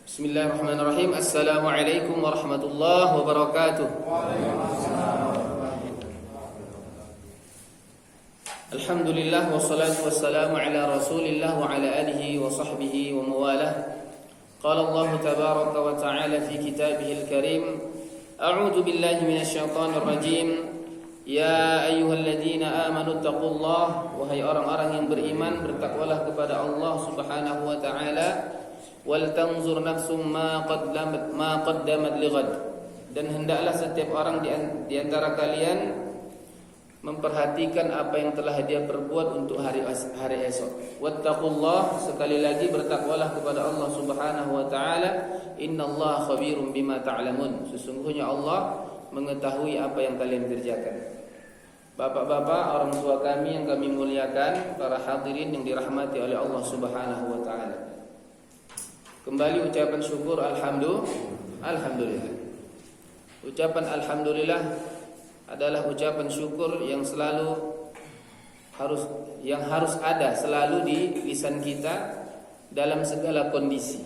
Bismillahirrahmanirrahim. Assalamualaikum warahmatullahi wabarakatuh. Alhamdulillah wassalatu wassalamu ala Rasulillah wa ala alihi wa sahbihi wa mawalah. Qala Allah tabaraka wa ta'ala fi kitabihil karim. A'udzu billahi minasy syaithanir rajim. Ya ayyuhalladzina amanu taqullaha, wahai orang-orang yang beriman, bertakwalah kepada Allah Subhanahu wa taala. Wal tanzur nafsum ma qaddamat lighad, dan hendaklah setiap orang di antara kalian memperhatikan apa yang telah dia perbuat untuk hari esok. Wattaqullah, sekali lagi bertakwalah kepada Allah Subhanahu wa taala. Innallaha khabirum bima ta'lamun, sesungguhnya Allah mengetahui apa yang kalian kerjakan. Bapak-bapak, orang tua kami yang kami muliakan, para hadirin yang dirahmati oleh Allah Subhanahu wa taala. Kembali ucapan syukur alhamdulillah. Ucapan alhamdulillah adalah ucapan syukur yang harus ada selalu di lisan kita dalam segala kondisi.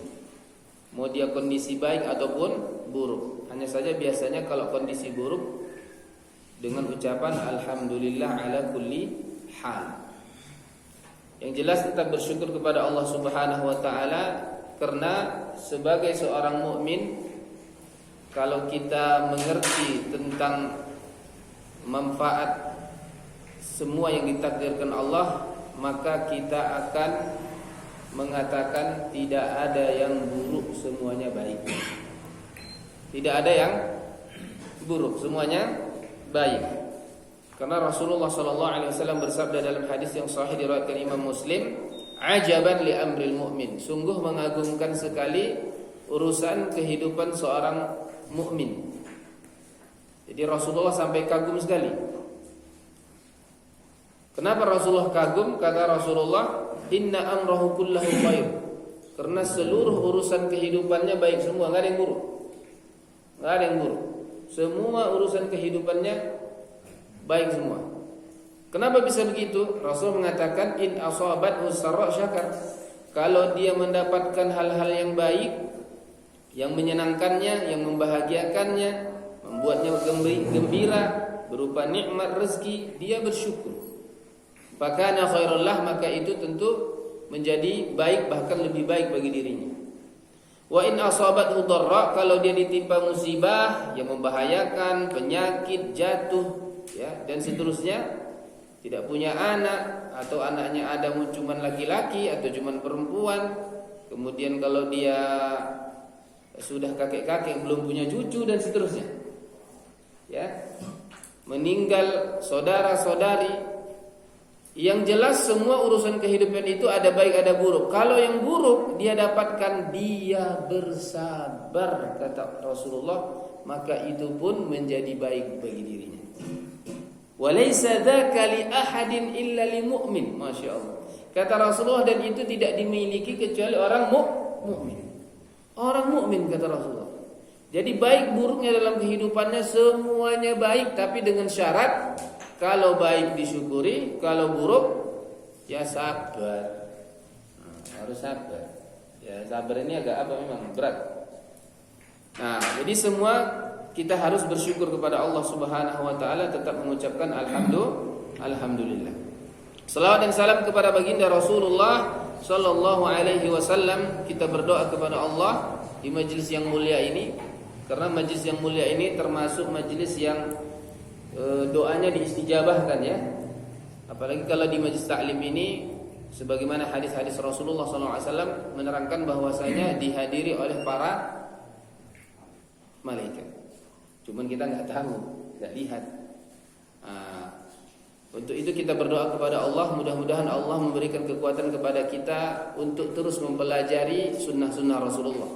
Mau dia kondisi baik ataupun buruk. Hanya saja biasanya kalau kondisi buruk dengan ucapan alhamdulillah ala kulli hal. Yang jelas tetap bersyukur kepada Allah Subhanahu wa taala, karena sebagai seorang mukmin, kalau kita mengerti tentang manfaat semua yang ditakdirkan Allah, maka kita akan mengatakan tidak ada yang buruk, semuanya baik. Tidak ada yang buruk, semuanya baik. Karena Rasulullah SAW bersabda dalam hadis yang sahih diriwayatkan Imam Muslim, ajaban li amril mu'min, sungguh mengagumkan sekali urusan kehidupan seorang mukmin. Jadi Rasulullah sampai kagum sekali. Kenapa Rasulullah kagum? Kata Rasulullah, inna amrahu kullahu khair, karena seluruh urusan kehidupannya baik semua, enggak ada yang buruk. Enggak ada yang buruk. Semua urusan kehidupannya baik semua. Kenapa bisa begitu? Rasul mengatakan in asabathu sarra syakar. Kalau dia mendapatkan hal-hal yang baik, yang menyenangkannya, yang membahagiakannya, membuatnya gembira berupa nikmat rezeki, dia bersyukur. Fakana khairul lah, maka itu tentu menjadi baik, bahkan lebih baik bagi dirinya. Wa in asabathu dharra, kalau dia ditimpa musibah yang membahayakan, penyakit, jatuh, ya, dan seterusnya, tidak punya anak, atau anaknya ada cuma laki-laki atau cuma perempuan, kemudian kalau dia sudah kakek-kakek belum punya cucu dan seterusnya, ya, meninggal saudara-saudari. Yang jelas semua urusan kehidupan itu ada baik ada buruk. Kalau yang buruk dia dapatkan, dia bersabar, kata Rasulullah, maka itu pun menjadi baik bagi dirinya. Walaysa dzaka li ahadin illa lil mu'min. Masyaallah. Kata Rasulullah, dan itu tidak dimiliki kecuali orang mukmin. Orang mukmin, kata Rasulullah. Jadi baik buruknya dalam kehidupannya semuanya baik, tapi dengan syarat kalau baik disyukuri, kalau buruk ya sabar. Harus sabar. Ya, sabar ini agak memang berat. Nah, jadi semua kita harus bersyukur kepada Allah Subhanahu wa taala, tetap mengucapkan alhamdulillah. Salawat dan salam kepada baginda Rasulullah sallallahu alaihi wasallam. Kita berdoa kepada Allah di majelis yang mulia ini, karena majelis yang mulia ini termasuk majelis yang doanya diistijabahkan, ya. Apalagi kalau di majelis taklim ini, sebagaimana hadis-hadis Rasulullah sallallahu alaihi wasallam menerangkan bahwasanya dihadiri oleh para malaikat. Cuman kita nggak tahu, nggak lihat. Untuk itu kita berdoa kepada Allah, mudah-mudahan Allah memberikan kekuatan kepada kita untuk terus mempelajari sunnah-sunnah Rasulullah,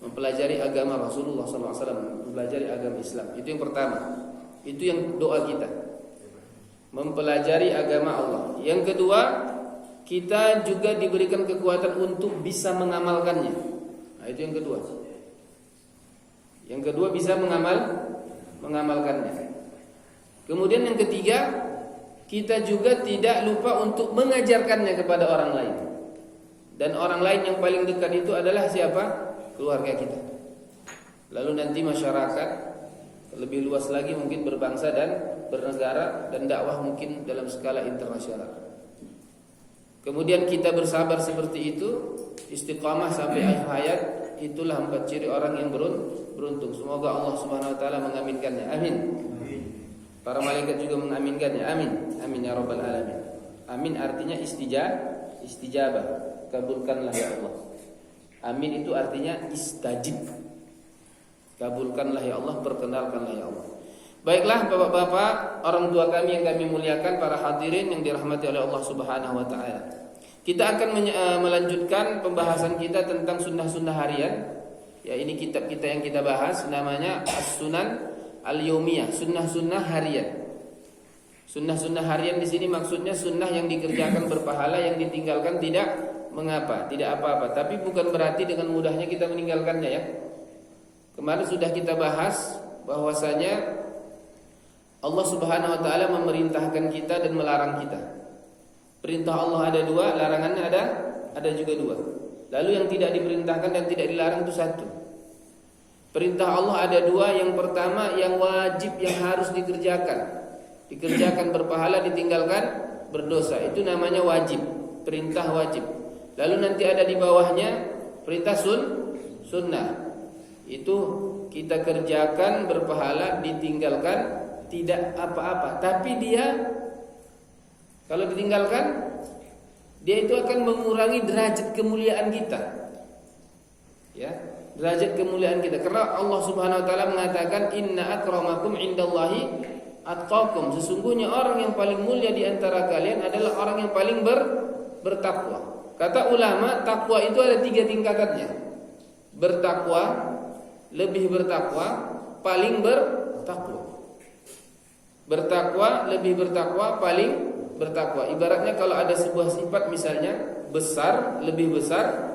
mempelajari agama Rasulullah SAW, mempelajari agama Islam. Itu yang pertama. Itu yang doa kita, mempelajari agama Allah. Yang kedua, kita juga diberikan kekuatan untuk bisa mengamalkannya. Nah, itu yang kedua. Yang kedua, bisa mengamalkannya. Kemudian yang ketiga, kita juga tidak lupa untuk mengajarkannya kepada orang lain. Dan orang lain yang paling dekat itu adalah siapa? keluarga kita. Lalu nanti masyarakat, lebih luas lagi mungkin berbangsa dan bernegara, dan dakwah mungkin dalam skala internasional. Kemudian kita bersabar seperti itu, istiqamah sampai akhir hayat. Itulah 4 ciri orang yang beruntung. Semoga Allah Subhanahu wa taala mengaminkannya. Amin. Para malaikat juga mengaminkannya. Amin. Amin ya rabbal alamin. Amin artinya istijabah. Kabulkanlah ya Allah. Amin itu artinya istajib. Kabulkanlah ya Allah, perkenalkanlah ya Allah. Baiklah Bapak-bapak, orang tua kami yang kami muliakan, para hadirin yang dirahmati oleh Allah Subhanahu wa taala. Kita akan melanjutkan pembahasan kita tentang sunnah-sunnah harian. Ya, ini kitab kita yang kita bahas namanya As-Sunan Al-Yaumiyah, sunnah-sunnah harian. Sunnah-sunnah harian di sini maksudnya sunnah yang dikerjakan berpahala, yang ditinggalkan tidak mengapa, tidak apa-apa. Tapi bukan berarti dengan mudahnya kita meninggalkannya ya. Kemarin sudah kita bahas bahwasanya Allah Subhanahu wa taala memerintahkan kita dan melarang kita. Perintah Allah ada 2, larangannya ada juga 2. Lalu yang tidak diperintahkan dan tidak dilarang itu 1. Perintah Allah ada 2, yang pertama yang wajib, yang harus dikerjakan. Dikerjakan berpahala, ditinggalkan berdosa. Itu namanya wajib, perintah wajib. Lalu nanti ada di bawahnya perintah sunnah. Itu kita kerjakan berpahala, ditinggalkan tidak apa-apa. Tapi dia kalau ditinggalkan, dia itu akan mengurangi derajat kemuliaan kita. Ya, derajat kemuliaan kita. Karena Allah Subhanahu wa taala mengatakan inna akramakum indallahi atqakum. Sesungguhnya orang yang paling mulia di antara kalian adalah orang yang paling bertakwa. Kata ulama, takwa itu ada 3 tingkatannya. Bertakwa, lebih bertakwa, paling bertakwa. Bertakwa, lebih bertakwa, paling bertakwa. Ibaratnya kalau ada sebuah sifat misalnya besar, lebih besar,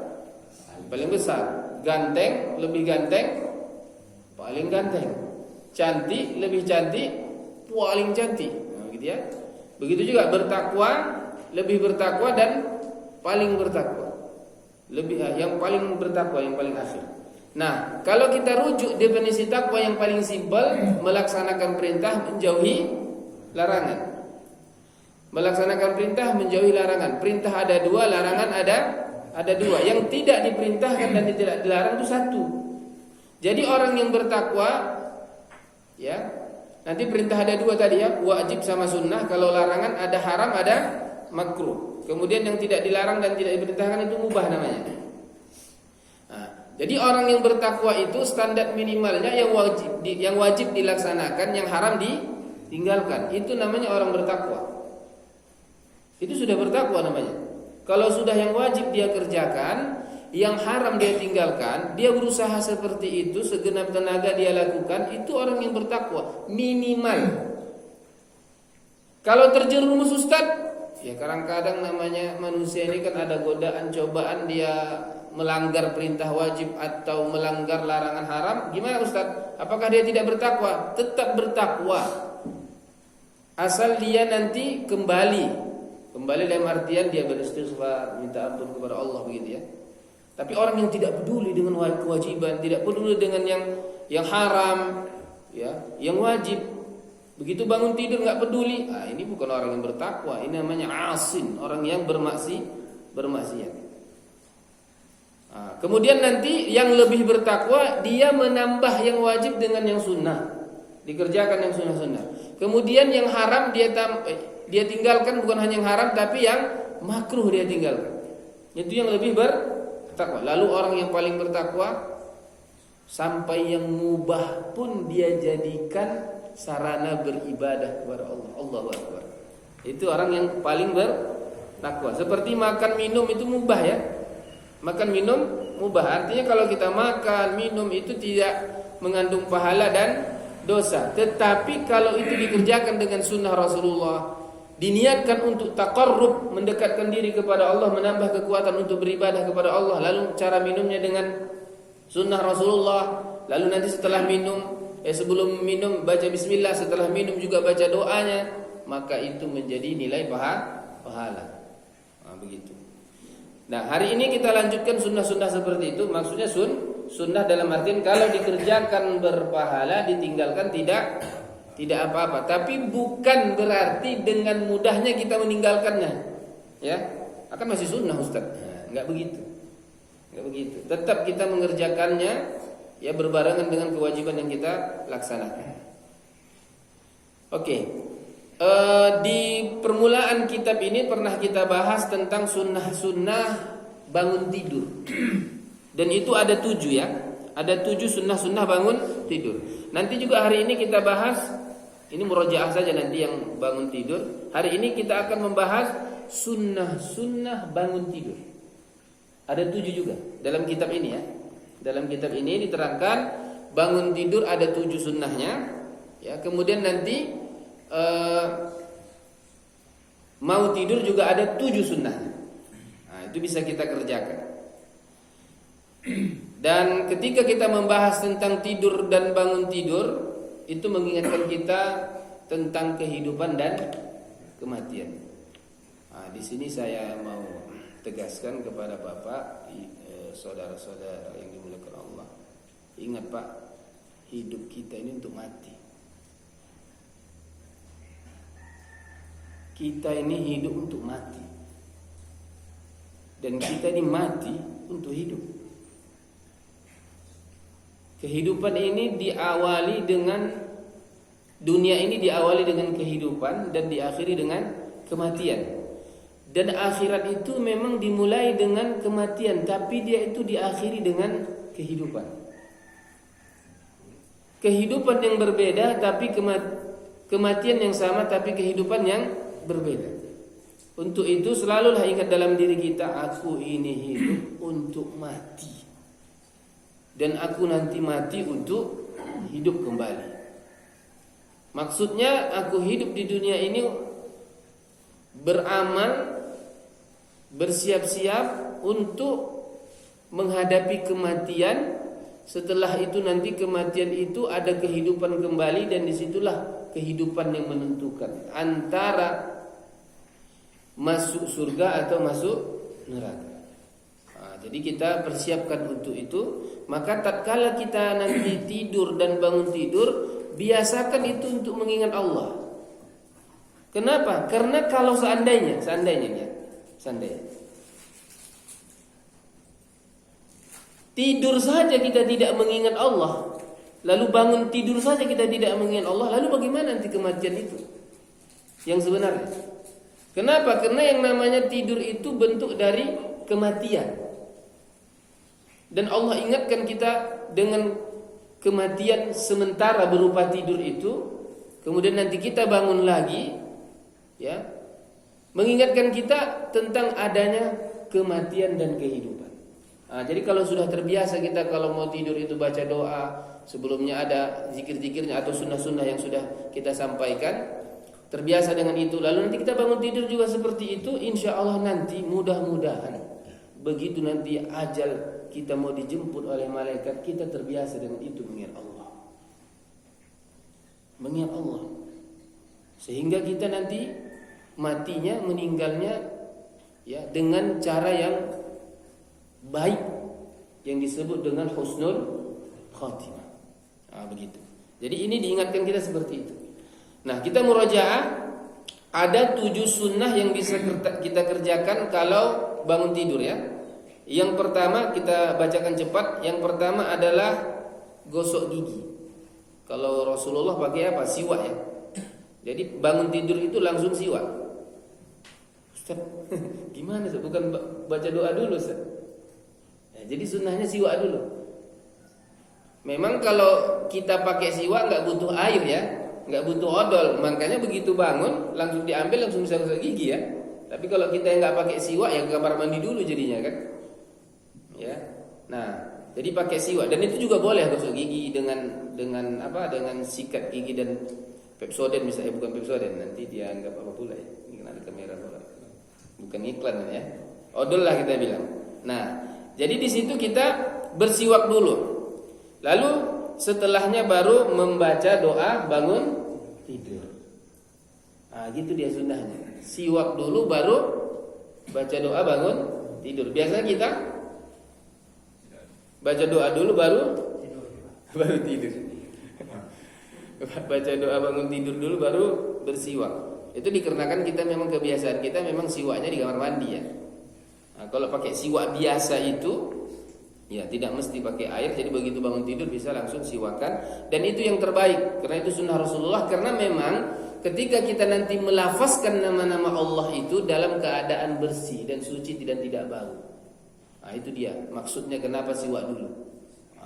paling besar. Ganteng, lebih ganteng, paling ganteng. Cantik, lebih cantik, paling cantik. Nah, gitu ya. Begitu juga bertakwa, lebih bertakwa dan paling bertakwa. Yang paling bertakwa, yang paling akhir. Nah, kalau kita rujuk definisi takwa yang paling simpel, melaksanakan perintah, menjauhi larangan. Melaksanakan perintah, menjauhi larangan. Perintah ada 2, larangan ada 2. Yang tidak diperintahkan dan tidak dilarang itu 1. Jadi orang yang bertakwa, ya, nanti perintah ada 2 tadi ya, wajib sama sunnah. Kalau larangan ada haram, ada makruh. Kemudian yang tidak dilarang dan tidak diperintahkan itu mubah namanya. Nah, jadi orang yang bertakwa itu standar minimalnya yang wajib dilaksanakan, yang haram ditinggalkan. Itu namanya orang bertakwa. Itu sudah bertakwa namanya. Kalau sudah yang wajib dia kerjakan, yang haram dia tinggalkan, dia berusaha seperti itu, segenap tenaga dia lakukan, itu orang yang bertakwa minimal. Kalau terjerumus Ustaz, ya kadang-kadang namanya manusia ini kan ada godaan, cobaan, dia melanggar perintah wajib atau melanggar larangan haram. Gimana Ustaz? Apakah dia tidak bertakwa? Tetap bertakwa. Asal dia nanti kembali dalam artian dia beristighfar, minta ampun kepada Allah, begitu ya. Tapi orang yang tidak peduli dengan kewajiban, tidak peduli dengan yang haram, ya, yang wajib, begitu bangun tidur nggak peduli, ini bukan orang yang bertakwa. Ini namanya asin, orang yang bermaksiat. Kemudian nanti yang lebih bertakwa, dia menambah yang wajib dengan yang sunnah, dikerjakan yang sunnah-sunnah. Kemudian yang haram dia tinggalkan, bukan hanya yang haram tapi yang makruh dia tinggalkan. Itu yang lebih bertakwa. Lalu orang yang paling bertakwa, sampai yang mubah pun dia jadikan sarana beribadah kepada Allah. Allahu Akbar. Itu orang yang paling bertakwa. Seperti makan minum itu mubah ya. Makan minum mubah. Artinya kalau kita makan minum itu tidak mengandung pahala dan dosa. Tetapi kalau itu dikerjakan dengan sunnah Rasulullah, diniatkan untuk taqarrub, mendekatkan diri kepada Allah, menambah kekuatan untuk beribadah kepada Allah. Lalu cara minumnya dengan sunnah Rasulullah. Lalu nanti setelah minum, sebelum minum baca bismillah, setelah minum juga baca doanya, maka itu menjadi nilai pahala. Begitu. Nah, hari ini kita lanjutkan sunnah-sunnah seperti itu. Maksudnya sunnah dalam artian kalau dikerjakan berpahala, ditinggalkan tidak apa-apa. Tapi bukan berarti dengan mudahnya kita meninggalkannya, ya. Akan masih sunnah, Ustaz. Nah, enggak begitu. Tetap kita mengerjakannya, ya, berbarengan dengan kewajiban yang kita laksanakan. Oke. Di permulaan kitab ini pernah kita bahas tentang sunnah-sunnah bangun tidur. Dan itu ada 7, ya. Ada 7 sunnah-sunnah bangun tidur. Nanti juga hari ini kita bahas, ini murojaah saja nanti yang bangun tidur. Hari ini kita akan membahas sunnah-sunnah bangun tidur. Ada 7 juga dalam kitab ini, ya. Dalam kitab ini diterangkan bangun tidur ada 7 sunnahnya, ya. Kemudian nanti mau tidur juga ada 7 sunnahnya. Nah, itu bisa kita kerjakan. Dan ketika kita membahas tentang tidur dan bangun tidur, itu mengingatkan kita tentang kehidupan dan kematian. Nah, di sini saya mau tegaskan kepada Bapak, saudara-saudara yang dimuliakan Allah. Ingat Pak, hidup kita ini untuk mati. Kita ini hidup untuk mati. Dan kita ini mati untuk hidup. Kehidupan ini diawali dengan, dunia ini diawali dengan kehidupan dan diakhiri dengan kematian. Dan akhirat itu memang dimulai dengan kematian, tapi dia itu diakhiri dengan kehidupan. Kehidupan yang berbeda tapi kematian yang sama, tapi kehidupan yang berbeda. Untuk itu selalulah ingat dalam diri kita, aku ini hidup untuk mati, dan aku nanti mati untuk hidup kembali. Maksudnya aku hidup di dunia ini beramal, bersiap-siap untuk menghadapi kematian. Setelah itu nanti kematian itu ada kehidupan kembali, dan disitulah kehidupan yang menentukan antara masuk surga atau masuk neraka. Nah, jadi kita persiapkan untuk itu. Maka tatkala kita nanti tidur dan bangun tidur, biasakan itu untuk mengingat Allah. Kenapa? Karena kalau seandainya tidur saja kita tidak mengingat Allah, lalu bangun tidur saja kita tidak mengingat Allah, lalu bagaimana nanti kematian itu yang sebenarnya? Kenapa? Karena yang namanya tidur itu bentuk dari kematian. Dan Allah ingatkan kita dengan kematian sementara berupa tidur itu. Kemudian nanti kita bangun lagi, ya, mengingatkan kita tentang adanya kematian dan kehidupan. Nah, jadi kalau sudah terbiasa kita kalau mau tidur itu baca doa, sebelumnya ada zikir-zikirnya atau sunnah-sunnah yang sudah kita sampaikan, terbiasa dengan itu, lalu nanti kita bangun tidur juga seperti itu, insya Allah nanti mudah-mudahan begitu nanti ajal kita mau dijemput oleh malaikat, kita terbiasa dengan itu, mengingat Allah, sehingga kita nanti matinya, meninggalnya, ya, dengan cara yang baik yang disebut dengan husnul khatimah. Nah, begitu. Jadi ini diingatkan kita seperti itu. Nah, kita murajaah, ada 7 sunnah yang bisa kita kerjakan kalau bangun tidur, ya. Yang pertama kita bacakan cepat. Yang pertama adalah gosok gigi. Kalau Rasulullah pakai apa? Siwak, ya. Jadi bangun tidur itu langsung siwak. Ustaz, gimana Ustaz? Bukan baca doa dulu, Ustaz. Ya, jadi sunnahnya siwak dulu. Memang kalau kita pakai siwak nggak butuh air, ya, nggak butuh odol, makanya begitu bangun langsung diambil, langsung bisa gosok gigi, ya. Tapi kalau kita yang nggak pakai siwak, ya ke kamar mandi dulu jadinya, kan, ya. Nah, jadi pakai siwak, dan itu juga boleh gosok gigi dengan apa? Dengan sikat gigi dan Pepsodent misalnya, bukan Pepsodent, nanti dia anggap apa pula, ya. Ini kan ada kamera pula, bukan iklan, ya. Odol lah kita bilang. Nah, jadi di situ kita bersiwak dulu, lalu setelahnya baru membaca doa bangun tidur. Nah, gitu dia sunnahnya. Siwak dulu baru baca doa bangun tidur. Biasanya kita Baca doa dulu baru tidur. Baca doa bangun tidur dulu baru bersiwak. Itu dikarenakan kita memang kebiasaan kita memang siwaknya di kamar mandi ya. Nah, kalau pakai siwak biasa itu ya tidak mesti pakai air, jadi begitu bangun tidur bisa langsung siwakan, dan itu yang terbaik karena itu sunnah Rasulullah. Karena memang ketika kita nanti melafazkan nama-nama Allah itu dalam keadaan bersih dan suci dan tidak bau. Nah, itu dia maksudnya kenapa siwak dulu.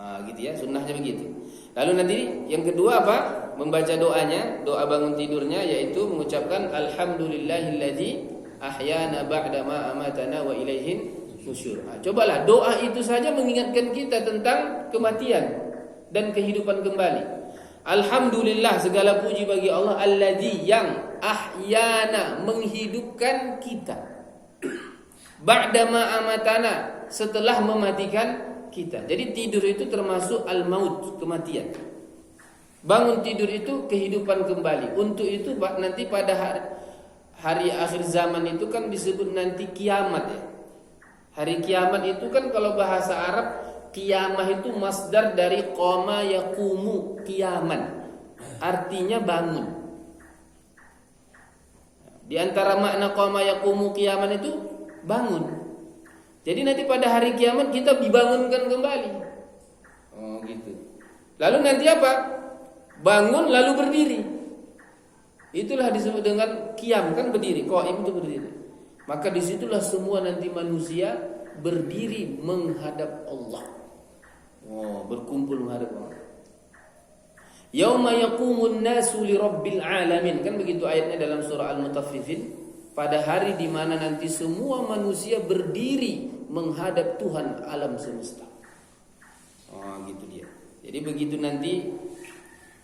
Gitu ya, sunnahnya begitu. Lalu nanti yang kedua apa? Membaca doanya, doa bangun tidurnya, yaitu mengucapkan alhamdulillahilladzi ahyana ba'da ma amatana wa ilaihin nusyur. Cobalah doa itu saja mengingatkan kita tentang kematian dan kehidupan kembali. Alhamdulillah, segala puji bagi Allah alladzi yang ahyana menghidupkan kita. Ba'da ma amatana, setelah mematikan kita. Jadi tidur itu termasuk al-maut, kematian. Bangun tidur itu kehidupan kembali. Untuk itu nanti pada hari akhir zaman itu kan disebut nanti kiamat ya. Hari kiamat itu kan kalau bahasa Arab kiamah itu masdar dari qama yaqumu qiyaman. Artinya bangun. Di antara makna qama yaqumu qiyaman itu bangun. Jadi nanti pada hari kiamat kita dibangunkan kembali. Oh gitu. Lalu nanti apa? Bangun lalu berdiri. Itulah disebut dengan qiyam, kan berdiri. Qaim itu berdiri. Maka disitulah semua nanti manusia berdiri menghadap Allah. Oh, berkumpul menghadap Allah. Yauma yaqumun nasu lirabbil alamin. Kan begitu ayatnya dalam surah Al-Mutaffifin. Pada hari di mana nanti semua manusia berdiri menghadap Tuhan alam semesta. Oh, gitu dia. Jadi begitu nanti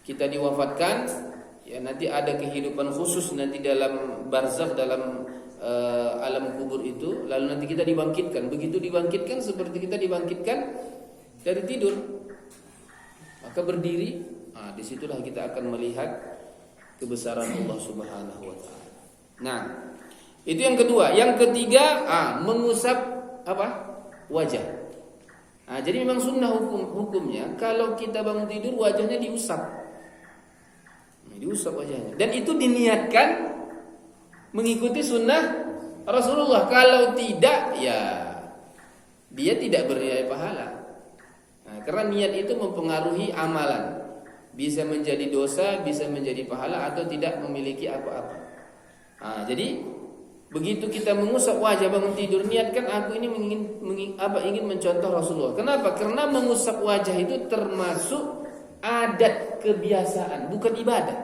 kita diwafatkan, ya nanti ada kehidupan khusus nanti dalam barzakh, dalam alam kubur itu. Lalu nanti kita dibangkitkan. Begitu dibangkitkan seperti kita dibangkitkan dari tidur. Maka berdiri, disitulah kita akan melihat kebesaran Allah Subhanahu wa taala. Nah, itu yang kedua. Yang ketiga, mengusap apa? Wajah. Jadi memang sunnah hukumnya kalau kita bangun tidur wajahnya diusap. Diusap wajahnya. Dan itu diniatkan mengikuti sunnah Rasulullah. Kalau tidak, ya dia tidak bernilai pahala. Karena niat itu mempengaruhi amalan. Bisa menjadi dosa, bisa menjadi pahala, atau tidak memiliki apa-apa. Jadi begitu kita mengusap wajah bangun tidur, niatkan aku ini ingin mencontoh Rasulullah. Kenapa? Karena mengusap wajah itu termasuk adat kebiasaan, bukan ibadah.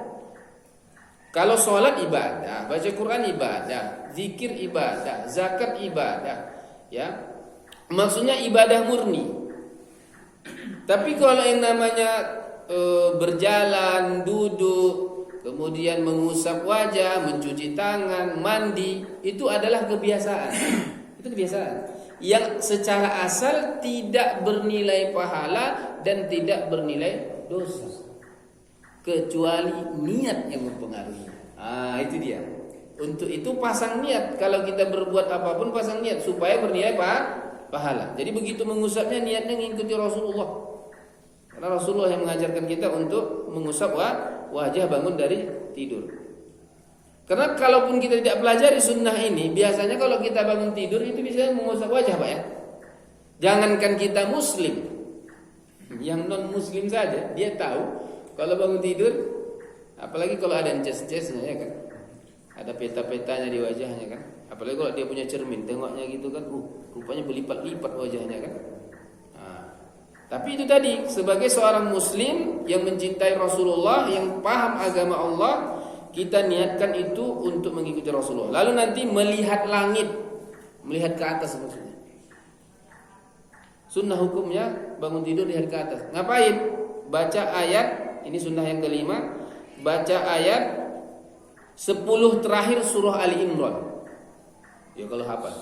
Kalau sholat ibadah, baca Quran ibadah, zikir ibadah, zakat ibadah, ya maksudnya ibadah murni. Tapi kalau yang namanya berjalan, duduk, kemudian mengusap wajah, mencuci tangan, mandi, itu adalah kebiasaan. Itu kebiasaan yang secara asal tidak bernilai pahala dan tidak bernilai dosa, kecuali niat yang mempengaruhi. Itu dia. Untuk itu pasang niat. Kalau kita berbuat apapun pasang niat supaya bernilai pahala. Jadi begitu mengusapnya niatnya mengikuti Rasulullah. Karena Rasulullah yang mengajarkan kita untuk mengusap wajah bangun dari tidur. Karena kalaupun kita tidak pelajari sunnah ini, biasanya kalau kita bangun tidur itu bisa mengusap wajah, Pak ya. Jangankan kita muslim, yang non muslim saja dia tahu kalau bangun tidur, apalagi kalau ada ces-cesnya ya kan. Ada peta-petanya di wajahnya kan. Apalagi kalau dia punya cermin, tengoknya gitu kan, rupanya berlipat-lipat wajahnya kan. Tapi itu tadi, sebagai seorang muslim yang mencintai Rasulullah, yang paham agama Allah, kita niatkan itu untuk mengikuti Rasulullah. Lalu nanti melihat langit, melihat ke atas maksudnya. Sunnah hukumnya bangun tidur lihat ke atas. Ngapain? Baca ayat, ini sunnah yang kelima, baca ayat 10 terakhir surah Ali Imran. Ya kalau hafal.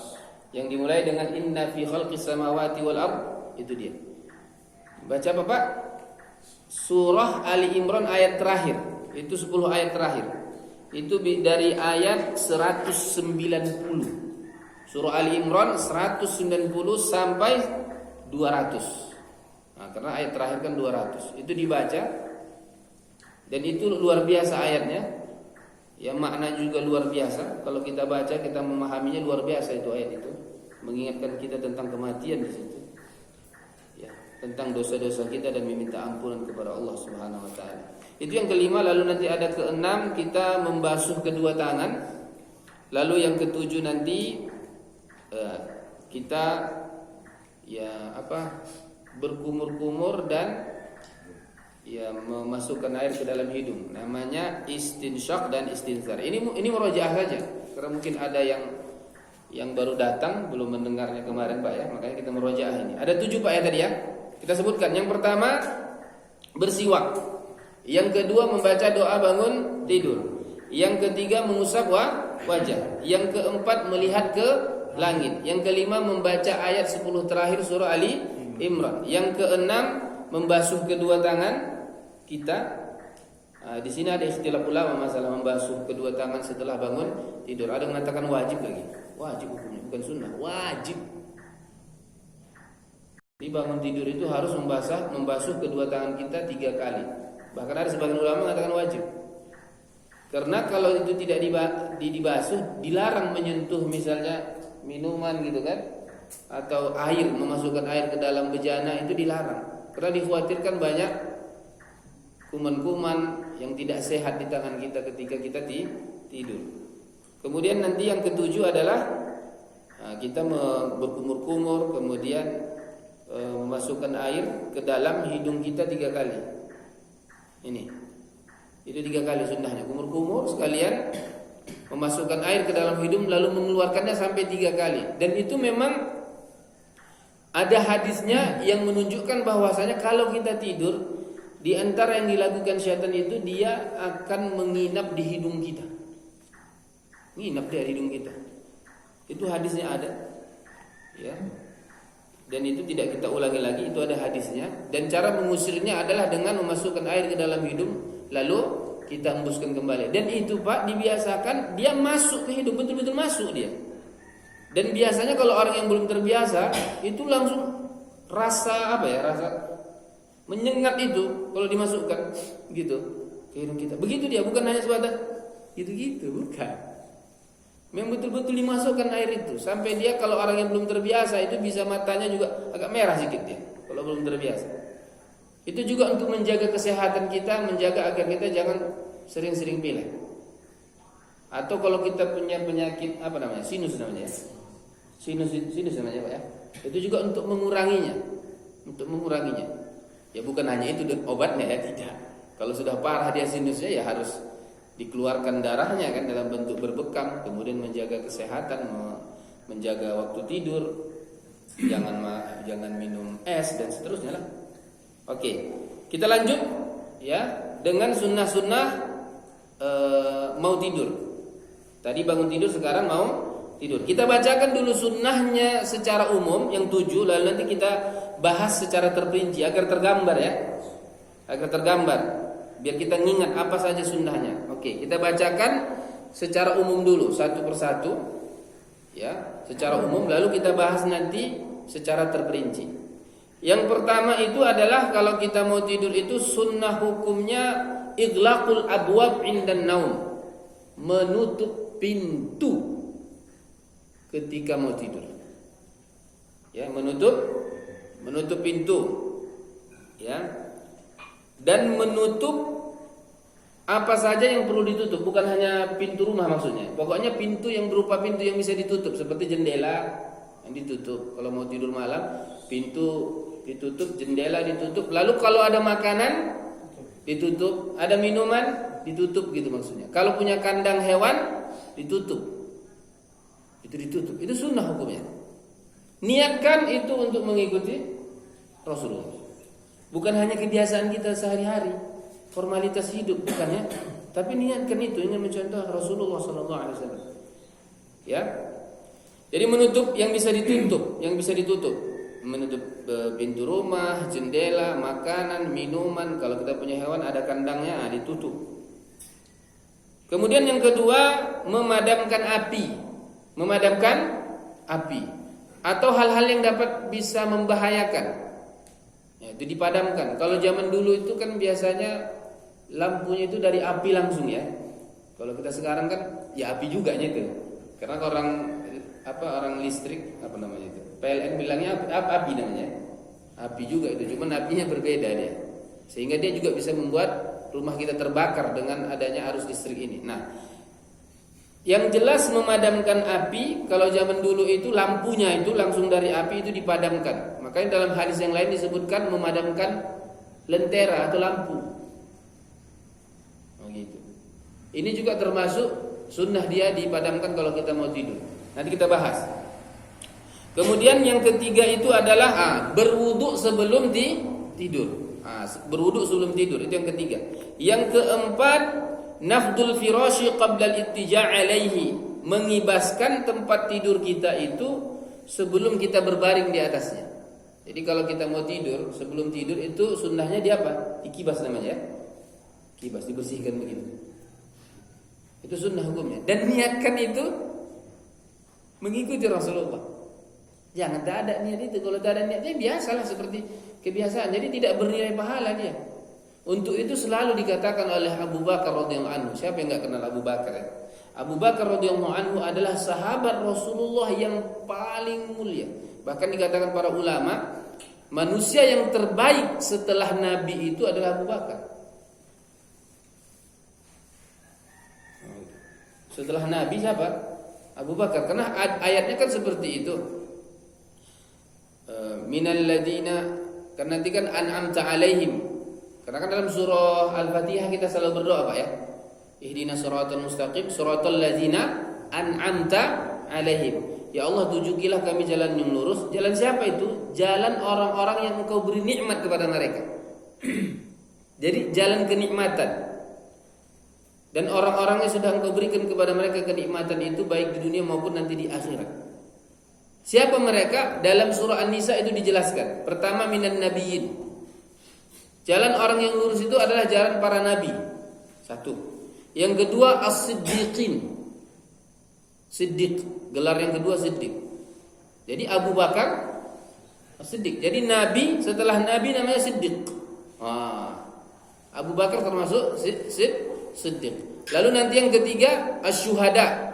Yang dimulai dengan inna fi khalqis samawati wal ard, itu dia. Baca apa Pak? Surah Ali Imran ayat terakhir. Itu 10 ayat terakhir. Itu dari ayat 190. Surah Ali Imran 190 sampai 200. Karena ayat terakhir kan 200. Itu dibaca dan itu luar biasa ayatnya. Ya, makna juga luar biasa. Kalau kita baca, kita memahaminya luar biasa itu ayat itu. Mengingatkan kita tentang kematian di situ. Ya, tentang dosa-dosa kita dan meminta ampunan kepada Allah Subhanahu wa taala. Itu yang kelima. Lalu nanti ada keenam, kita membasuh kedua tangan. Lalu yang ketujuh nanti kita berkumur-kumur dan memasukkan air ke dalam hidung. Namanya istinsyak dan istinzar. Ini murojaah saja. Karena mungkin ada yang baru datang belum mendengarnya kemarin Pak ya. Makanya kita murojaah ini. Ada 7 Pak ya tadi ya. Kita sebutkan. Yang pertama bersiwak. Yang kedua membaca doa bangun tidur. Yang ketiga mengusap wajah. Yang keempat melihat ke langit. Yang kelima membaca ayat 10 terakhir surah Ali Imran. Yang keenam membasuh kedua tangan kita. Di sini ada istilah ulama masalah membasuh kedua tangan setelah bangun tidur. Ada yang mengatakan wajib lagi. Wajib hukumnya, bukan sunnah, wajib. Di bangun tidur itu harus membasuh kedua tangan kita 3 kali. Bahkan ada sebagian ulama mengatakan wajib. Karena kalau itu tidak dibasuh, dilarang menyentuh misalnya minuman gitu kan, atau air, memasukkan air ke dalam bejana itu dilarang. Karena dikhawatirkan banyak kuman-kuman yang tidak sehat di tangan kita ketika kita tidur. Kemudian nanti yang ketujuh adalah kita berkumur-kumur, kemudian memasukkan air ke dalam hidung kita 3 kali. Itu 3 kali sunnahnya. Kumur-kumur sekalian memasukkan air ke dalam hidung lalu mengeluarkannya sampai 3 kali. Dan itu memang ada hadisnya yang menunjukkan bahwasanya kalau kita tidur, di antara yang dilakukan syaitan itu dia akan menginap di hidung kita. Nginap di hidung kita. Itu hadisnya ada. Ya. Dan itu tidak kita ulangi lagi, itu ada hadisnya. Dan cara mengusirnya adalah dengan memasukkan air ke dalam hidung lalu kita hembuskan kembali. Dan itu Pak dibiasakan, dia masuk ke hidung, betul-betul masuk dia. Dan biasanya kalau orang yang belum terbiasa itu langsung rasa rasa menyengat itu kalau dimasukkan gitu ke hidung kita. Begitu dia, bukan hanya sebatas gitu-gitu, bukan. Memang betul-betul dimasukkan air itu sampai dia, kalau orang yang belum terbiasa itu bisa matanya juga agak merah sedikit dia kalau belum terbiasa. Itu juga untuk menjaga kesehatan kita, menjaga agar kita jangan sering-sering pilek. Atau kalau kita punya penyakit sinus namanya ya. Sinus namanya Pak ya. Itu juga untuk menguranginya. Ya bukan hanya itu obatnya ya, tidak. Kalau sudah parah dia sinusnya ya harus dikeluarkan darahnya kan dalam bentuk berbekam, kemudian menjaga kesehatan, menjaga waktu tidur, jangan minum es dan seterusnya lah. Oke, kita lanjut ya dengan sunnah-sunnah mau tidur. Tadi bangun tidur, sekarang mau tidur. Kita bacakan dulu sunnahnya secara umum yang 7, lalu nanti kita bahas secara terperinci agar tergambar ya, agar tergambar, biar kita ingat apa saja sunnahnya. Oke, kita bacakan secara umum dulu satu persatu ya, secara umum, lalu kita bahas nanti secara terperinci. Yang pertama itu adalah kalau kita mau tidur itu sunnah hukumnya ighlaqul abwab indan naum, menutup pintu ketika mau tidur. Ya, menutup pintu ya. Dan menutup apa saja yang perlu ditutup, bukan hanya pintu rumah maksudnya. Pokoknya pintu yang berupa pintu yang bisa ditutup, seperti jendela yang ditutup. Kalau mau tidur malam, pintu ditutup, jendela ditutup. Lalu kalau ada makanan ditutup, ada minuman ditutup gitu maksudnya. Kalau punya kandang hewan ditutup. Itu ditutup. Itu sunnah hukumnya. Niatkan itu untuk mengikuti Rasulullah. Bukan hanya kebiasaan kita sehari-hari, formalitas hidup bukan ya, tapi niatkan itu ingin mencontoh Rasulullah SAW. Ya, jadi menutup yang bisa ditutup, menutup pintu rumah, jendela, makanan, minuman. Kalau kita punya hewan ada kandangnya, ditutup. Kemudian yang kedua, memadamkan api atau hal-hal yang dapat bisa membahayakan. Ya, itu dipadamkan. Kalau zaman dulu itu kan biasanya lampunya itu dari api langsung ya. Kalau kita sekarang kan ya api juga itu. Karena orang listrik apa namanya itu? PLN bilangnya api namanya. Api juga itu, cuman apinya berbeda dia. Sehingga dia juga bisa membuat rumah kita terbakar dengan adanya arus listrik ini. Nah, yang jelas memadamkan api, kalau zaman dulu itu lampunya itu langsung dari api itu dipadamkan. Makanya dalam hadis yang lain disebutkan memadamkan lentera atau lampu. Oh gitu. Ini juga termasuk sunnah dia dipadamkan kalau kita mau tidur. Nanti kita bahas. Kemudian yang ketiga itu adalah berwudu sebelum tidur. Berwudu sebelum tidur itu yang ketiga. Yang keempat, nafdul firasyi qabla al-ittija' alaihi, mengibaskan tempat tidur kita itu sebelum kita berbaring di atasnya. Jadi kalau kita mau tidur, sebelum tidur itu sunnahnya dia apa? Dikibas namanya ya. Kibas, dibersihkan begitu. Itu sunnah hukumnya. Dan niatkan itu mengikuti Rasulullah. Jangan tak ada niat itu. Kalau tak ada niatnya biasalah seperti kebiasaan. Jadi tidak bernilai pahala dia. Untuk itu selalu dikatakan oleh Abu Bakar radhiyallahu anhu. Siapa yang enggak kenal Abu Bakar ya? Abu Bakar radhiyallahu anhu adalah sahabat Rasulullah yang paling mulia. Bahkan dikatakan para ulama, manusia yang terbaik setelah Nabi itu adalah Abu Bakar. Setelah Nabi siapa? Abu Bakar. Karena ayatnya kan seperti itu. Minal ladina, karena nanti kan an'amta alaihim. Karena kan dalam surah Al-Fatihah kita selalu berdoa Pak ya. Ihdinas siratal mustaqim, siratal ladzina an'amta alaihim. Ya Allah, tunjukilah kami jalan yang lurus. Jalan siapa itu? Jalan orang-orang yang Engkau beri nikmat kepada mereka. Jadi jalan kenikmatan. Dan orang-orang yang sudah Engkau berikan kepada mereka kenikmatan itu baik di dunia maupun nanti di akhirat. Siapa mereka? Dalam surah An-Nisa itu dijelaskan. Pertama, minan nabiyyin. Jalan orang yang lurus itu adalah jalan para nabi. Satu. Yang kedua, as-siddiqin. Siddiq. Gelar yang kedua Siddiq. Jadi Abu Bakar as-Siddiq. Jadi nabi setelah nabi namanya Siddiq. Abu Bakar termasuk Siddiq. Lalu nanti yang ketiga asy-syuhada.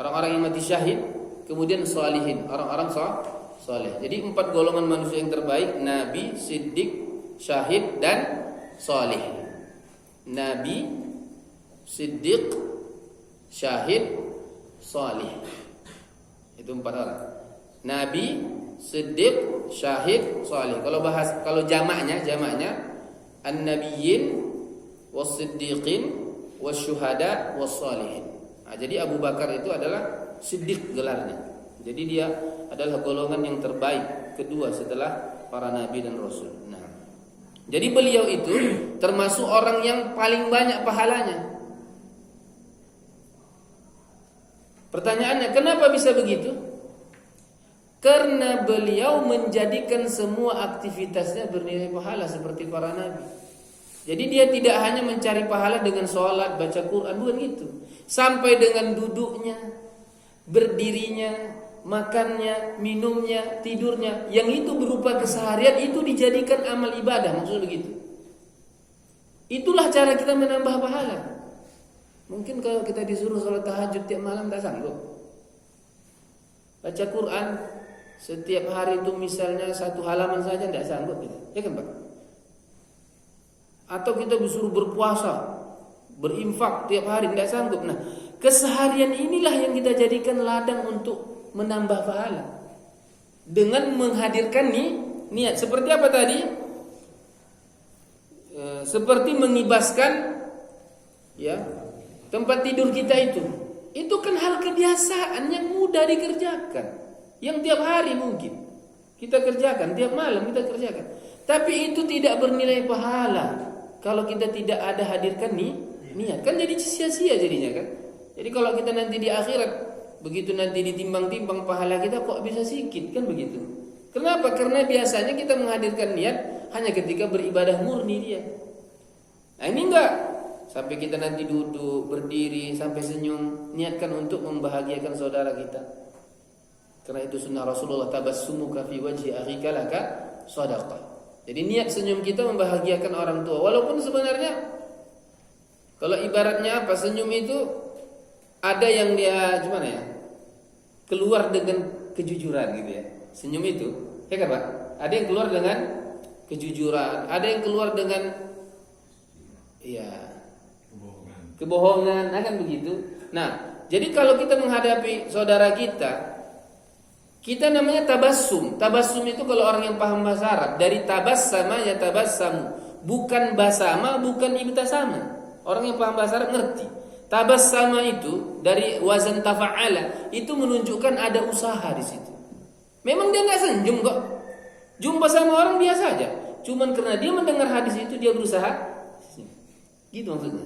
Orang-orang yang mati syahid. Kemudian sholihin, orang-orang soleh. Jadi 4 golongan manusia yang terbaik: nabi, siddiq, syahid, dan soleh. Nabi, siddiq, syahid, soleh. Itu 4 orang. Nabi, siddiq, syahid, soleh. Kalau jamaknya an-nabiyyin, was-siddiqin, was-syuhada, was-solihin. Jadi Abu Bakar itu adalah Siddiq gelarnya. Jadi dia adalah golongan yang terbaik kedua setelah para nabi dan rasul. Nah, jadi beliau itu termasuk orang yang paling banyak pahalanya. Pertanyaannya, kenapa bisa begitu? Karena beliau menjadikan semua aktivitasnya bernilai pahala seperti para nabi. Jadi dia tidak hanya mencari pahala dengan sholat, baca Quran, bukan gitu. Sampai dengan duduknya, berdirinya, makannya, minumnya, tidurnya, yang itu berupa keseharian itu dijadikan amal ibadah, maksudnya begitu. Itulah cara kita menambah pahala. Mungkin kalau kita disuruh sholat tahajud tiap malam tak sanggup. Baca Quran setiap hari itu misalnya 1 halaman saja tidak sanggup kita. Ya kan Pak? Atau kita disuruh berpuasa, berinfak tiap hari tidak sanggup. Nah, keseharian inilah yang kita jadikan ladang untuk menambah pahala dengan menghadirkan niat. Seperti apa tadi? Seperti mengibaskan ya tempat tidur kita itu. Itu kan hal kebiasaan yang mudah dikerjakan, yang tiap hari mungkin kita kerjakan, tiap malam kita kerjakan. Tapi itu tidak bernilai pahala kalau kita tidak ada hadirkan niat. Kan jadi sia-sia jadinya kan. Jadi kalau kita nanti di akhirat, begitu nanti ditimbang-timbang pahala kita kok bisa sedikit kan begitu. Kenapa? Karena biasanya kita menghadirkan niat hanya ketika beribadah murni dia. Nah ini enggak. Sampai kita nanti duduk, berdiri, sampai senyum, niatkan untuk membahagiakan saudara kita. Karena itu sunnah Rasulullah, tabassumuka fi wajhi akhika laka shadaqah. Jadi niat senyum kita membahagiakan orang tua. Walaupun sebenarnya kalau ibaratnya apa, senyum itu ada yang dia gimana ya, keluar dengan kejujuran gitu ya. Senyum itu, ya kan Pak? Ada yang keluar dengan kejujuran, ada yang keluar dengan ya kebohongan, nah kan begitu. Nah, jadi kalau kita menghadapi saudara kita namanya tabassum. Tabassum itu kalau orang yang paham bahasa Arab, dari tabassama ya tabassamu, bukan basama, bukan ibtasama. Orang yang paham bahasa Arab ngerti. Tabassama itu dari wazan tafa'ala, itu menunjukkan ada usaha di situ. Memang dia nggak senyum kok. Jumpa sama orang biasa aja. Cuman karena dia mendengar hadis itu dia berusaha senyum. Gitu maksudnya.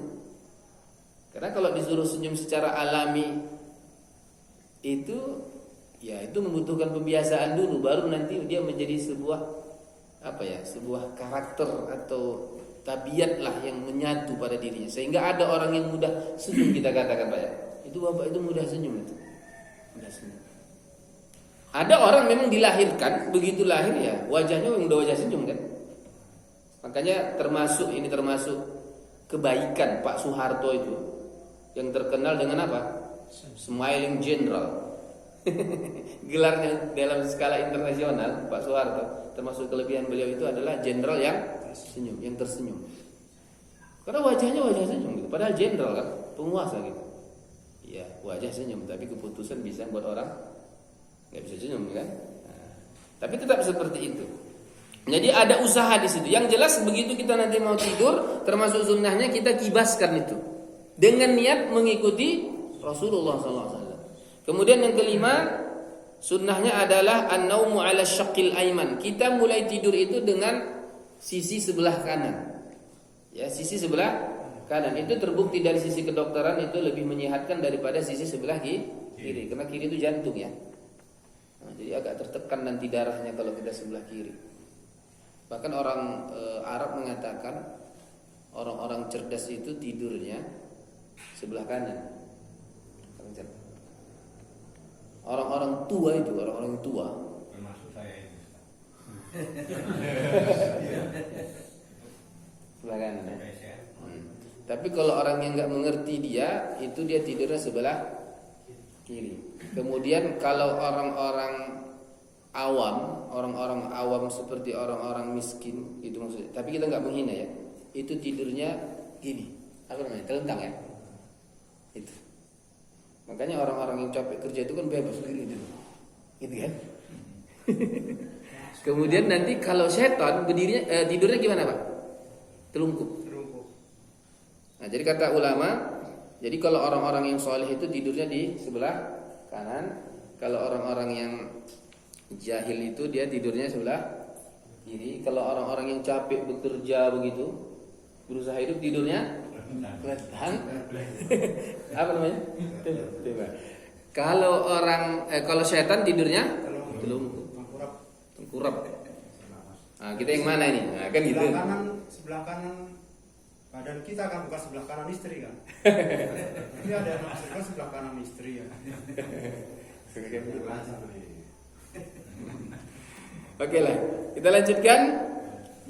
Karena kalau disuruh senyum secara alami itu ya itu membutuhkan pembiasaan dulu, baru nanti dia menjadi sebuah apa ya, sebuah karakter atau tabiat lah yang menyatu pada dirinya. Sehingga ada orang yang mudah senyum, kita katakan Pak ya. Itu bapak itu mudah senyum itu. Mudah senyum. Ada orang memang dilahirkan begitu lahir ya wajahnya udah wajah senyum kan. Makanya termasuk kebaikan Pak Soeharto itu yang terkenal dengan apa? Smiling General. Gelarnya dalam skala internasional Pak Soeharto, termasuk kelebihan beliau itu adalah jenderal yang senyum, yang tersenyum. Karena wajahnya wajah senyum gitu. Padahal jenderal kan, penguasa gitu. Ya, wajah senyum, tapi keputusan bisa buat orang nggak bisa senyum kan. Nah, tapi tetap seperti itu. Jadi ada usaha di situ. Yang jelas begitu kita nanti mau tidur, termasuk sunnahnya kita kibaskan itu dengan niat mengikuti Rasulullah SAW. Kemudian yang kelima, sunnahnya adalah an-naumu 'ala syaqqil aiman. Kita mulai tidur itu dengan sisi sebelah kanan. Ya, sisi sebelah kanan itu terbukti dari sisi kedokteran itu lebih menyehatkan daripada sisi sebelah kiri. Karena kiri itu jantung ya. Nah, jadi agak tertekan nanti darahnya kalau kita sebelah kiri. Bahkan orang Arab mengatakan orang-orang cerdas itu tidurnya sebelah kanan. Orang-orang tua itu, orang-orang tua. Termasuk saya ini. Sebelah kanan ya. Tapi kalau orang yang nggak mengerti dia, itu dia tidurnya sebelah kiri. Kemudian kalau orang-orang awam seperti orang-orang miskin itu maksudnya. Tapi kita nggak menghina ya. Itu tidurnya gini, apa namanya? Telentang ya. Itu. Makanya orang-orang yang capek kerja itu kan bebas gitu kan? Kemudian nanti kalau setan berdirinya tidurnya gimana Pak? Telungkup. Nah, jadi kata ulama, jadi kalau orang-orang yang soleh itu tidurnya di sebelah kanan, kalau orang-orang yang jahil itu dia tidurnya sebelah kiri. Kalau orang-orang yang capek bekerja begitu, berusaha hidup tidurnya kelihatan apa namanya? Kalau setan tidurnya tengkurap. Nah, kita yang mana ini? Nah, kan gitu. Sebelah kanan badan kita kan, bukan sebelah kanan istri kan. Ini ada yang maksudnya sebelah kanan istri ya. Oke lah, kita lanjutkan.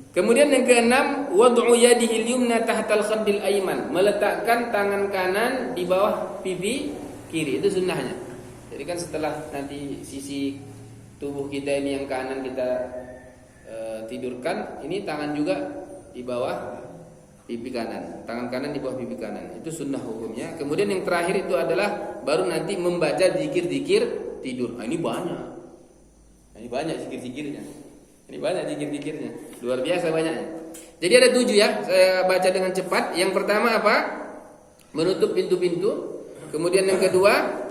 Kemudian yang keenam, wad'u yadihi al-yumna tahtal khaddil ayman, meletakkan tangan kanan di bawah pipi kiri, itu sunnahnya. Jadi kan setelah nanti sisi tubuh kita ini yang kanan kita tidurkan, ini tangan juga di bawah pipi kanan, tangan kanan di bawah pipi kanan, itu sunnah hukumnya. Kemudian yang terakhir itu adalah baru nanti membaca zikir-zikir tidur. Nah, ini banyak zikir-zikirnya. Ini banyak zikir-zikirnya, luar biasa banyaknya. Jadi ada 7 ya, saya baca dengan cepat. Yang pertama apa? Menutup pintu-pintu. Kemudian yang kedua,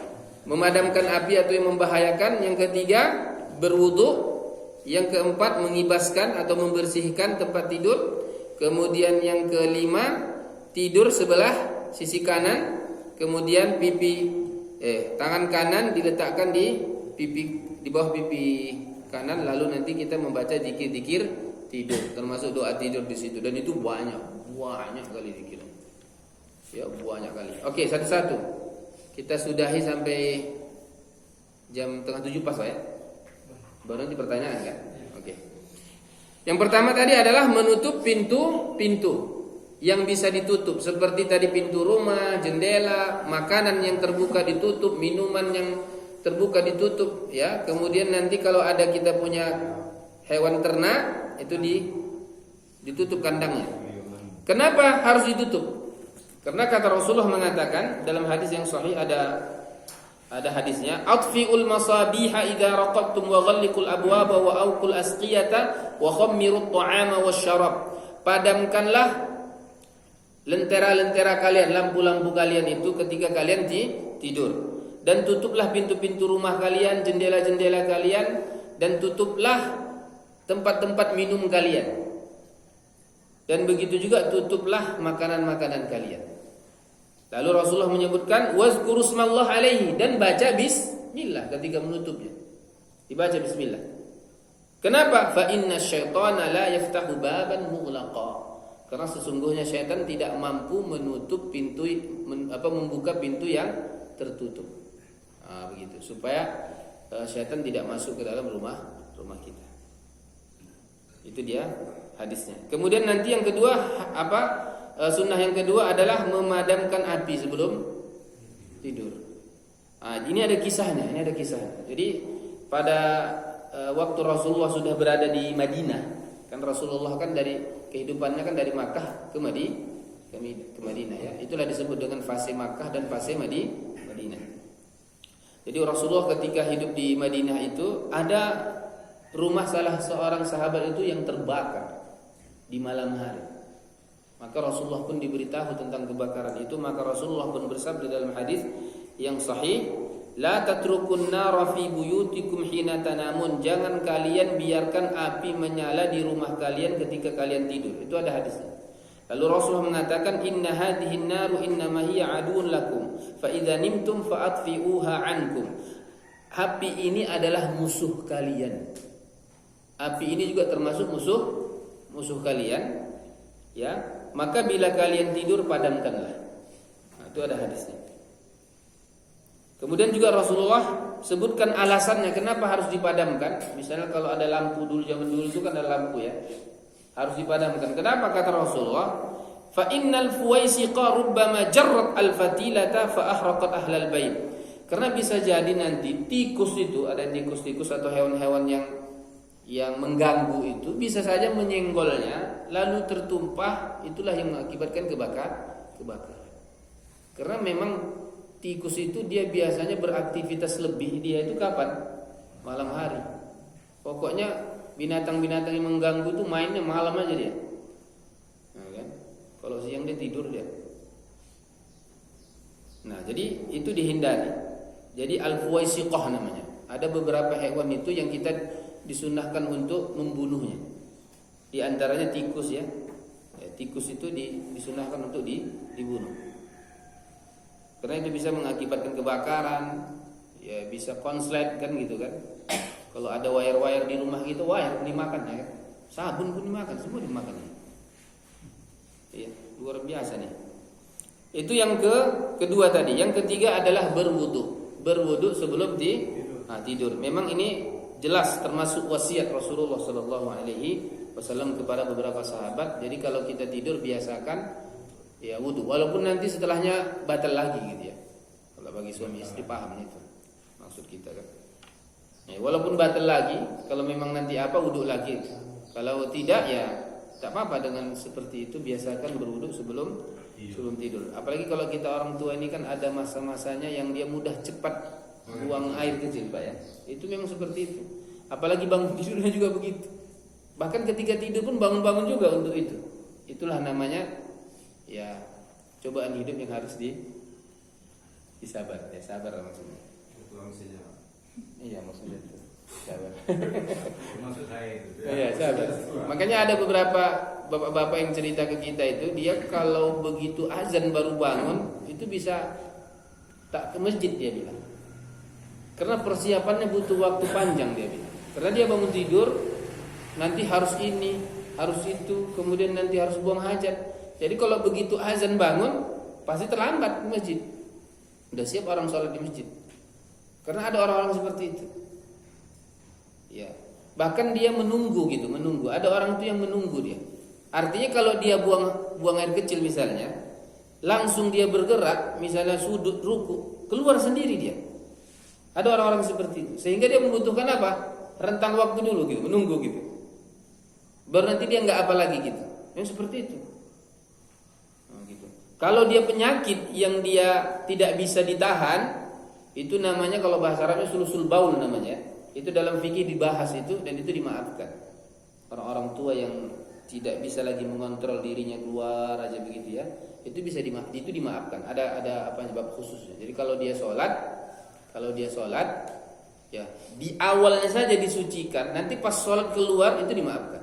memadamkan api atau yang membahayakan. Yang ketiga, berwudu. Yang keempat, mengibaskan atau membersihkan tempat tidur. Kemudian yang kelima, tidur sebelah sisi kanan. Kemudian tangan kanan diletakkan di bawah pipi kanan, lalu nanti kita membaca zikir-zikir tidur, termasuk doa tidur di situ, dan itu banyak kali zikir. Ya, banyak kali. Oke, satu-satu. Kita sudahi sampai jam 6:30 pas ya. Baru nanti pertanyaan kan? Oke. Yang pertama tadi adalah menutup pintu-pintu yang bisa ditutup, seperti tadi pintu rumah, jendela, makanan yang terbuka ditutup, minuman yang terbuka ditutup, ya. Kemudian nanti kalau ada kita punya hewan ternak itu ditutup kandangnya. Kenapa harus ditutup? Karena kata Rasulullah mengatakan dalam hadis yang sahih, ada hadisnya, atfi'ul masabiha idza raqabtum wa ghalliqul abwaba wa awqul asqiyata wa khammirut ta'ama wasyarab. Padamkanlah lentera-lentera kalian, lampu-lampu kalian itu ketika kalian tidur, dan tutuplah pintu-pintu rumah kalian, jendela-jendela kalian, dan tutuplah tempat-tempat minum kalian, dan begitu juga tutuplah makanan-makanan kalian. Lalu Rasulullah menyebutkan wazkuru smallah alaihi, dan baca bismillah ketika menutupnya, dibaca bismillah. Kenapa? Fa inna syaitana la yaftahu baban mughlaqa. Karena sesungguhnya syaitan tidak mampu menutup pintu, membuka pintu yang tertutup. Begitu, supaya syaitan tidak masuk ke dalam rumah kita. Itu dia hadisnya. Kemudian nanti yang kedua sunnah yang kedua adalah memadamkan api sebelum tidur. Ini ada kisahnya. Jadi pada waktu Rasulullah sudah berada di Madinah, kan Rasulullah kan dari kehidupannya kan dari Makkah ke Madinah, ya. Itulah disebut dengan fase Makkah dan fase Madinah. Jadi Rasulullah ketika hidup di Madinah itu ada rumah salah seorang sahabat itu yang terbakar di malam hari. Maka Rasulullah pun diberitahu tentang kebakaran itu. Maka Rasulullah pun bersabda dalam hadis yang sahih, la tatrukun nara fi buyutikum hina tanamun. Jangan kalian biarkan api menyala di rumah kalian ketika kalian tidur. Itu ada hadisnya. Lalu Rasulullah mengatakan, inna hadhihi naru innama hiya aduun lakum fa idza nimtum fa atfi'uha ankum. Api ini adalah musuh kalian. Api ini juga termasuk musuh kalian, ya. Maka bila kalian tidur padamkanlah. Itu ada hadisnya. Kemudian juga Rasulullah sebutkan alasannya kenapa harus dipadamkan. Misalnya kalau ada lampu dulu, zaman dulu itu kan ada lampu, ya, harus dipadamkan. Kenapa kata Rasulullah? Fa innal fuwaisiqa rubbama jarrat al-fatilata fa ahraqat ahlal bait. Karena bisa jadi nanti tikus itu, ada tikus-tikus atau hewan-hewan yang mengganggu itu bisa saja menyenggolnya lalu tertumpah, itulah yang mengakibatkan kebakaran. Karena memang tikus itu dia biasanya beraktivitas lebih, dia itu kapan? Malam hari. Pokoknya binatang-binatang yang mengganggu itu mainnya malam aja dia. Nah, kan? Kalau siang dia tidur dia. Nah, jadi itu dihindari. Jadi al-fuwaisiqah namanya. Ada beberapa hewan itu yang kita disunahkan untuk membunuhnya. Di antaranya tikus, ya. Tikus itu disunahkan untuk dibunuh. Karena itu bisa mengakibatkan kebakaran, ya, bisa konslet kan gitu kan. Kalau ada wire-wire di rumah gitu, wire dimakan, ya kan. Sabun pun dimakan, semua dimakan. Ya, luar biasa nih. Itu yang kedua tadi. Yang ketiga adalah berwudu. Berwudu sebelum tidur. Memang ini jelas termasuk wasiat Rasulullah SAW kepada beberapa sahabat. Jadi kalau kita tidur biasakan ya wudu, walaupun nanti setelahnya batal lagi gitu, ya. Kalau bagi suami istri paham itu maksud kita kan. Ya, walaupun batal lagi, kalau memang nanti wudu lagi. Kalau tidak ya tak apa-apa dengan seperti itu, biasakan berwudu sebelum tidur. Apalagi kalau kita orang tua ini kan ada masa-masanya yang dia mudah cepat buang air kecil, Pak, ya. Itu memang seperti itu. Apalagi bangun tidurnya juga begitu. Bahkan ketika tidur pun bangun-bangun juga untuk itu. Itulah namanya ya cobaan hidup yang harus disabar. Ya, sabar maksudnya. Iya, maksudnya itu. Sabar. Maksud saya itu. Iya, sabar. Makanya ada beberapa bapak-bapak yang cerita ke kita itu, dia kalau begitu azan baru bangun, itu bisa tak ke masjid dia bilang. Karena persiapannya butuh waktu panjang dia bilang. Karena dia bangun tidur, nanti harus ini, harus itu, kemudian nanti harus buang hajat. Jadi kalau begitu azan bangun, pasti terlambat ke masjid. Udah siap orang sholat di masjid. Karena ada orang-orang seperti itu. Ya. Bahkan dia menunggu gitu, menunggu. Ada orang tuh yang menunggu dia. Artinya kalau dia buang air kecil misalnya, langsung dia bergerak, misalnya sudut ruku, keluar sendiri dia. Ada orang-orang seperti itu. Sehingga dia membutuhkan apa? Rentang waktu dulu gitu, menunggu gitu. Baru nanti dia nggak apa lagi gitu. Yang seperti itu. Nah, gitu. Kalau dia penyakit yang dia tidak bisa ditahan, itu namanya kalau bahasa Arabnya sulusul baul namanya. Itu dalam fikih dibahas itu dan itu dimaafkan. Orang-orang tua yang tidak bisa lagi mengontrol dirinya keluar aja begitu ya, itu bisa itu dimaafkan. Ada apa sebab khususnya. Jadi kalau dia sholat ya di awalnya saja disucikan, nanti pas sholat keluar itu dimaafkan.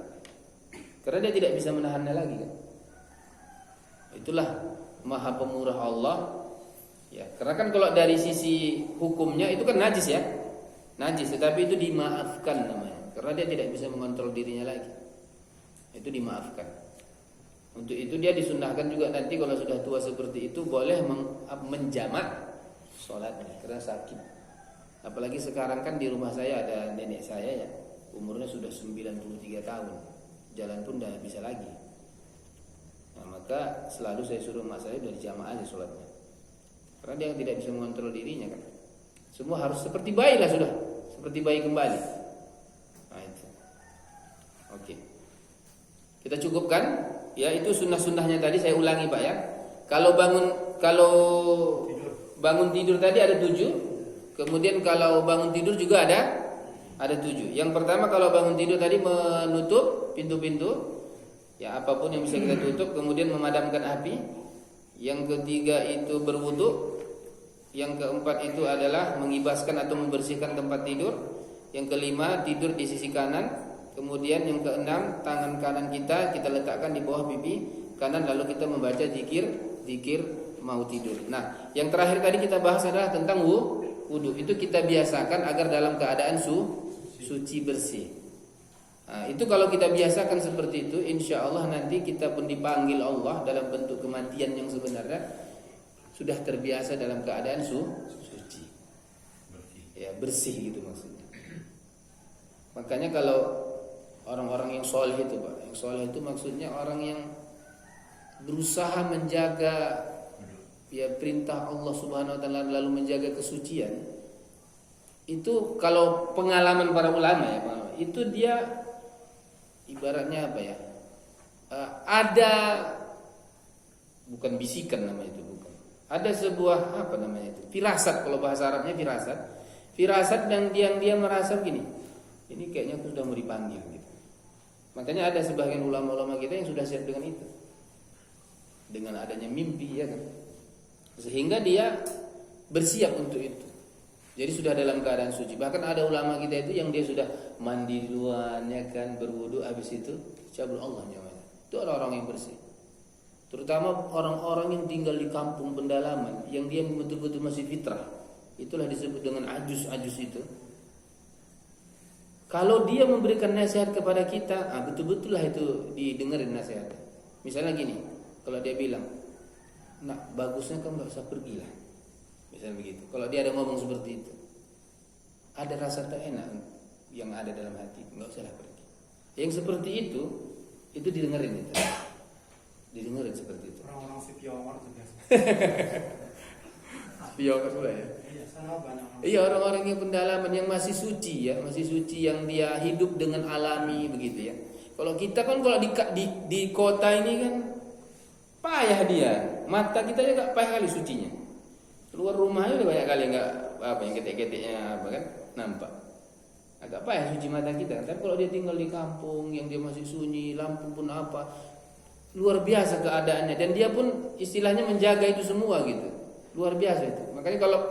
Karena dia tidak bisa menahannya lagi kan. Itulah Maha Pemurah Allah. Ya, karena kan kalau dari sisi hukumnya itu kan najis ya. Najis, tetapi itu dimaafkan namanya. Karena dia tidak bisa mengontrol dirinya lagi. Itu dimaafkan. Untuk itu dia disunnahkan juga nanti kalau sudah tua seperti itu boleh menjamak sholatnya karena sakit. Apalagi sekarang kan di rumah saya ada nenek saya ya, umurnya sudah 93 tahun. Jalan pun tidak bisa lagi. Nah, maka selalu saya suruh mak saya dari jamaah aja sholatnya. Karena dia tidak bisa mengontrol dirinya kan. Semua harus seperti bayi lah sudah, seperti bayi kembali. Nah itu. Oke. Kita cukupkan. Ya itu sunnah-sunnahnya tadi saya ulangi Pak ya. Kalau bangun tidur tadi ada 7. Kemudian kalau bangun tidur juga ada 7. Yang pertama kalau bangun tidur tadi menutup pintu-pintu, ya apapun yang bisa kita tutup, kemudian memadamkan api. Yang ketiga itu berwudu. Yang keempat itu adalah mengibaskan atau membersihkan tempat tidur. Yang kelima tidur di sisi kanan. Kemudian yang keenam tangan kanan kita letakkan di bawah pipi kanan, lalu kita membaca zikir mau tidur. Nah, yang terakhir tadi kita bahas adalah tentang wudu. Itu kita biasakan agar dalam keadaan suci bersih. Nah, itu kalau kita biasakan seperti itu, insya Allah nanti kita pun dipanggil Allah dalam bentuk kematian yang sebenarnya sudah terbiasa dalam keadaan suci. Ya, bersih gitu maksudnya. Makanya kalau orang-orang yang soleh itu Pak, yang soleh itu maksudnya orang yang berusaha menjaga ya perintah Allah Subhanahu wa taala lalu menjaga kesucian. Itu kalau pengalaman para ulama ya Pak, itu dia ibaratnya apa ya? Ada bukan bisikan namanya itu, bukan. Ada sebuah apa namanya itu? Firasat, kalau bahasa Arabnya firasat. Firasat dan dia merasa begini. Ini kayaknya aku sudah mau dipanggil gitu. Makanya ada sebagian ulama-ulama kita yang sudah siap dengan itu. Dengan adanya mimpi ya kan. Sehingga dia bersiap untuk itu. Jadi sudah dalam keadaan suci. Bahkan ada ulama kita itu yang dia sudah mandi duluan ya kan, berwudu, habis itu cabul Allah namanya. Itu orang-orang yang bersih. Terutama orang-orang yang tinggal di kampung pendalaman, yang dia betul-betul masih fitrah. Itulah disebut dengan ajus-ajus itu. Kalau dia memberikan nasihat kepada kita, betul-betul lah itu didengerin nasihat. Misalnya gini, kalau dia bilang, nak bagusnya kamu gak usah pergi lah. Misalnya begitu. Kalau dia ada ngomong seperti itu, ada rasa tak enak yang ada dalam hati, gak usah lah pergi. Yang seperti itu didengerin itu. Didengerin seperti itu. Orang-orang si Piomar itu biasa. Piomar pula ya. Iya, orang-orang yang pendalaman yang masih suci ya, masih suci, yang dia hidup dengan alami begitu ya. Kalau kita kan kalau di kota ini kan payah dia, mata kita juga gak payah kali sucinya. Keluar rumahnya udah banyak kali nggak apa yang ketek-keteknya apa kan nampak. Agak payah suci mata kita. Tapi kalau dia tinggal di kampung yang dia masih sunyi, lampu pun apa, luar biasa keadaannya, dan dia pun istilahnya menjaga itu semua gitu. Luar biasa itu. Makanya kalau